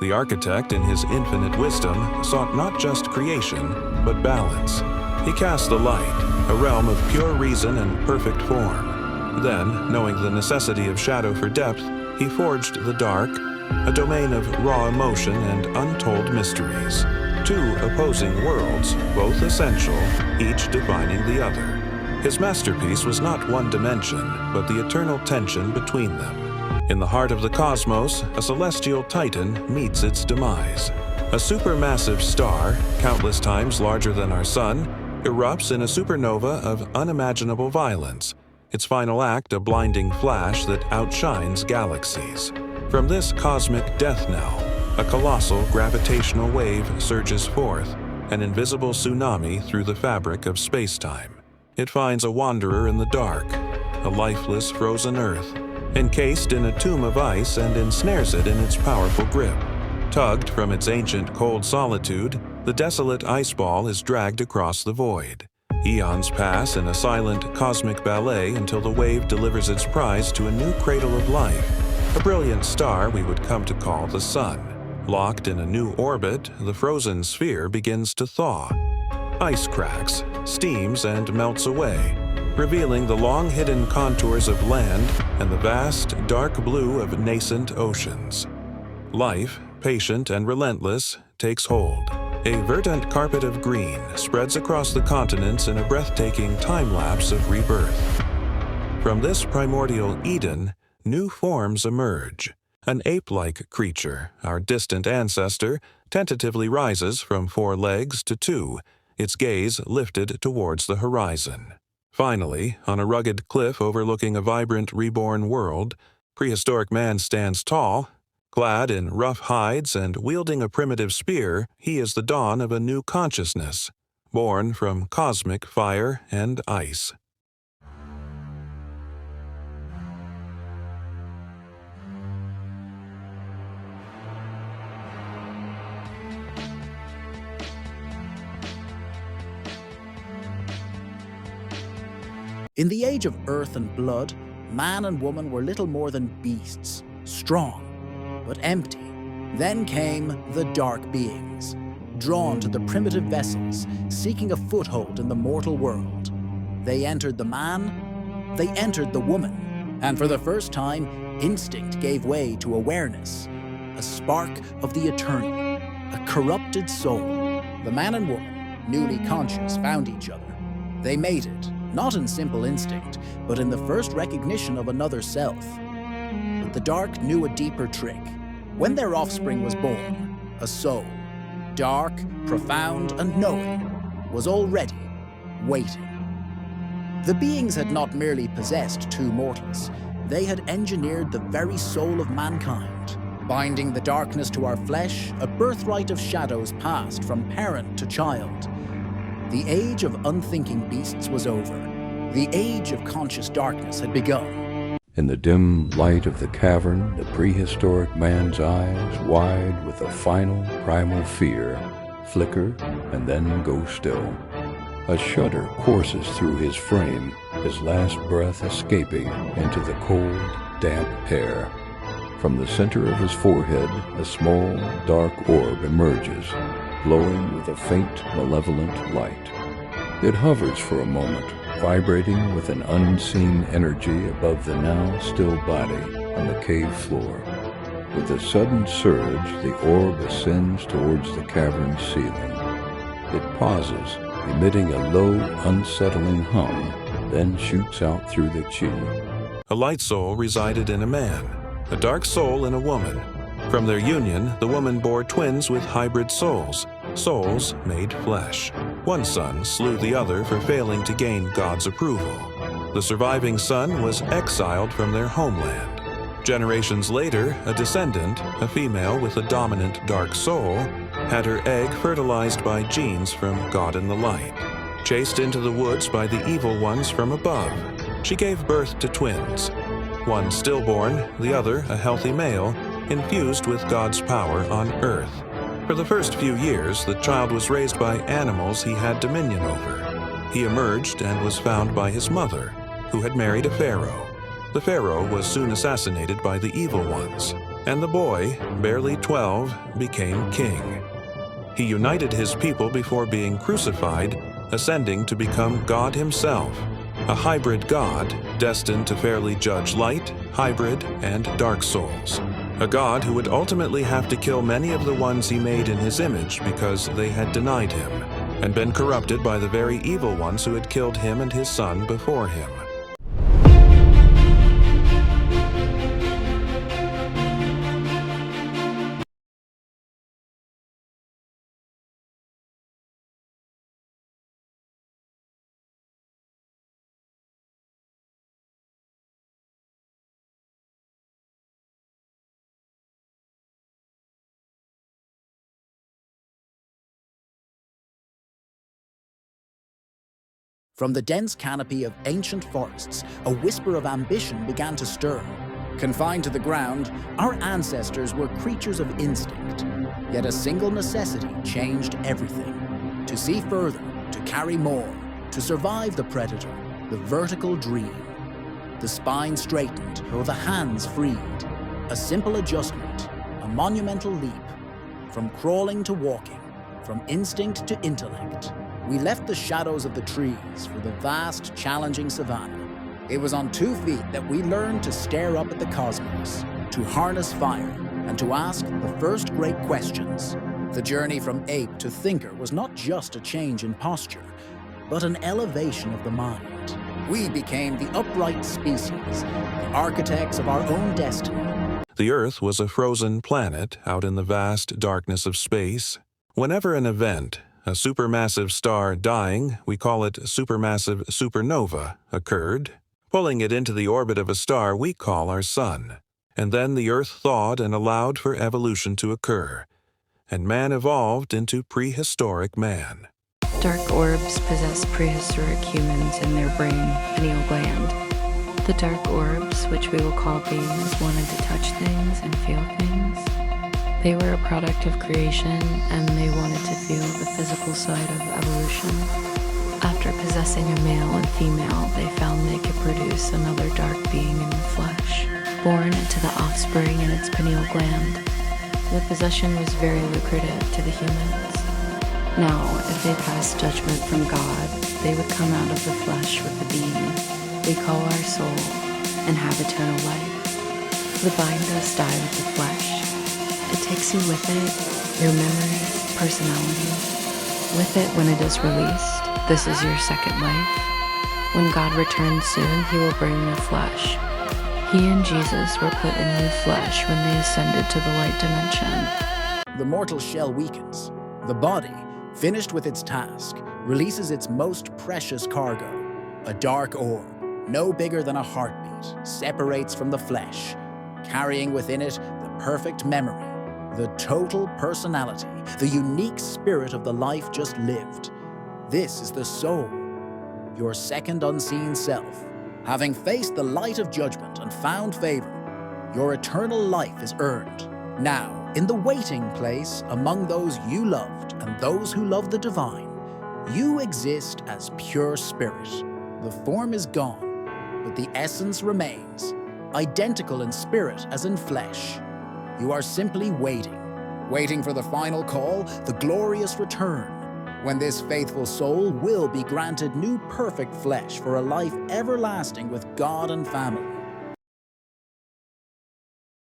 The architect, in his infinite wisdom, sought not just creation, but balance. He cast the light, a realm of pure reason and perfect form. Then, knowing the necessity of shadow for depth, he forged the dark, a domain of raw emotion and untold mysteries. Two opposing worlds, both essential, each defining the other. His masterpiece was not one dimension, but the eternal tension between them. In the heart of the cosmos, a celestial titan meets its demise. A supermassive star, countless times larger than our sun, erupts in a supernova of unimaginable violence, its final act a blinding flash that outshines galaxies. From this cosmic death knell, a colossal gravitational wave surges forth, an invisible tsunami through the fabric of space-time. It finds a wanderer in the dark, a lifeless frozen earth, encased in a tomb of ice, and ensnares it in its powerful grip. Tugged from its ancient cold solitude, the desolate ice ball is dragged across the void. Eons pass in a silent cosmic ballet until the wave delivers its prize to a new cradle of life, a brilliant star we would come to call the sun. Locked in a new orbit, the frozen sphere begins to thaw. Ice cracks, steams, and melts away, revealing the long-hidden contours of land and the vast, dark blue of nascent oceans. Life, patient and relentless, takes hold. A verdant carpet of green spreads across the continents in a breathtaking time-lapse of rebirth. From this primordial Eden, new forms emerge. An ape-like creature, our distant ancestor, tentatively rises from 4 legs to 2, its gaze lifted towards the horizon. Finally, on a rugged cliff overlooking a vibrant reborn world, prehistoric man stands tall. Clad in rough hides and wielding a primitive spear, he is the dawn of a new consciousness, born from cosmic fire and ice. In the age of earth and blood, man and woman were little more than beasts, strong, but empty. Then came the dark beings, drawn to the primitive vessels, seeking a foothold in the mortal world. They entered the man, they entered the woman, and for the first time, instinct gave way to awareness, a spark of the eternal, a corrupted soul. The man and woman, newly conscious, found each other. They mated, not in simple instinct, but in the first recognition of another self. But the dark knew a deeper trick. When their offspring was born, a soul, dark, profound, and knowing, was already waiting. The beings had not merely possessed 2 mortals, they had engineered the very soul of mankind. Binding the darkness to our flesh, a birthright of shadows passed from parent to child. The age of unthinking beasts was over. The age of conscious darkness had begun. In the dim light of the cavern, the prehistoric man's eyes, wide with a final primal fear, flicker and then go still. A shudder courses through his frame, his last breath escaping into the cold, damp air. From the center of his forehead, a small, dark orb emerges, glowing with a faint, malevolent light. It hovers for a moment, vibrating with an unseen energy above the now still body on the cave floor. With a sudden surge, the orb ascends towards the cavern's ceiling. It pauses, emitting a low, unsettling hum, then shoots out through the chi. A light soul resided in a man, a dark soul in a woman. From their union, the woman bore twins with hybrid souls, souls made flesh. One son slew the other for failing to gain God's approval. The surviving son was exiled from their homeland. Generations later, a descendant, a female with a dominant dark soul, had her egg fertilized by genes from God in the light. Chased into the woods by the evil ones from above, she gave birth to twins. One stillborn, the other a healthy male, infused with God's power on earth. For the first few years, the child was raised by animals he had dominion over. He emerged and was found by his mother, who had married a pharaoh. The pharaoh was soon assassinated by the evil ones. and the boy, barely 12, became king. He united his people before being crucified, ascending to become God himself, a hybrid God destined to fairly judge light, hybrid, and dark souls. A God who would ultimately have to kill many of the ones he made in his image because they had denied him and been corrupted by the very evil ones who had killed him and his son before him. From the dense canopy of ancient forests, a whisper of ambition began to stir. Confined to the ground, our ancestors were creatures of instinct. Yet a single necessity changed everything. To see further, to carry more, to survive the predator, the vertical dream. The spine straightened or the hands freed. A simple adjustment, a monumental leap. From crawling to walking, from instinct to intellect. We left the shadows of the trees for the vast, challenging savanna. It was on 2 feet that we learned to stare up at the cosmos, to harness fire, and to ask the first great questions. The journey from ape to thinker was not just a change in posture, but an elevation of the mind. We became the upright species, the architects of our own destiny. The Earth was a frozen planet out in the vast darkness of space. Whenever an event, a supermassive star dying, we call it supermassive supernova, occurred, pulling it into the orbit of a star we call our sun. And then the Earth thawed and allowed for evolution to occur, and man evolved into prehistoric man. Dark orbs possess prehistoric humans in their brain pineal gland. The dark orbs, which we will call beings, wanted to touch things and feel things. They were a product of creation, and they wanted to feel the physical side of evolution. After possessing a male and female, they found they could produce another dark being in the flesh, born into the offspring in its pineal gland. The possession was very lucrative to the humans. Now, if they passed judgment from God, they would come out of the flesh with the being we call our soul and have eternal life. The vine does die with the flesh. It takes you with it, your memory, personality. With it, when it is released, this is your second life. When God returns soon, he will bring new flesh. He and Jesus were put in new flesh when they ascended to the light dimension. The mortal shell weakens. The body, finished with its task, releases its most precious cargo. A dark orb, no bigger than a heartbeat, separates from the flesh, carrying within it the perfect memory, the total personality, the unique spirit of the life just lived. This is the soul, your second unseen self. Having faced the light of judgment and found favor, your eternal life is earned. Now, in the waiting place among those you loved and those who love the divine, you exist as pure spirit. The form is gone, but the essence remains, identical in spirit as in flesh. You are simply waiting for the final call, the glorious return, when this faithful soul will be granted new perfect flesh for a life everlasting with God and family.